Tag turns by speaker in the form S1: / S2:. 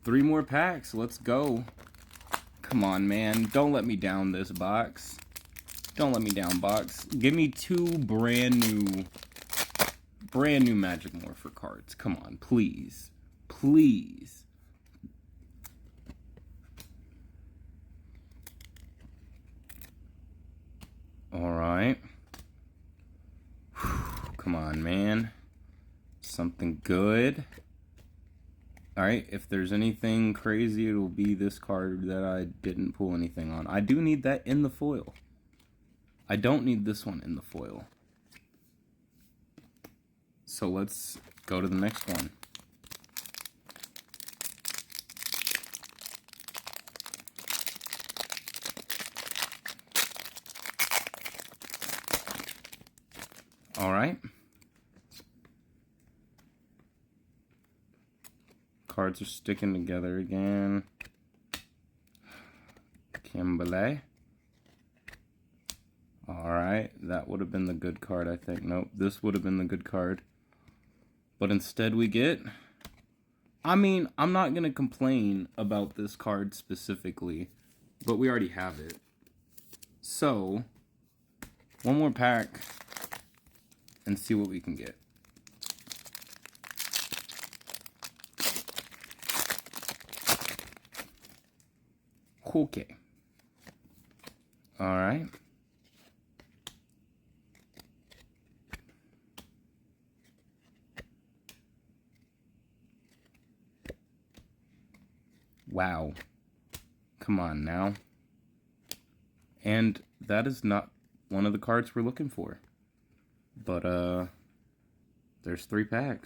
S1: 3 more packs. Let's go. Come on, man. Don't let me down this box. Don't let me down, box. Give me 2 brand new Magic Morpher cards. Come on, please. Please. Alright. Come on, man. Something good. Alright, if there's anything crazy, it'll be this card that I didn't pull anything on. I do need that in the foil. I don't need this one in the foil. So let's go to the next one. Alright. Cards are sticking together again. Kimberly. Alright, that would have been the good card, I think. Nope, this would have been the good card. But instead we get... I mean, I'm not going to complain about this card specifically, but we already have it. So, one more pack and see what we can get. Okay. Alright. Wow. Come on now. And that is not one of the cards we're looking for. But, there's 3 packs.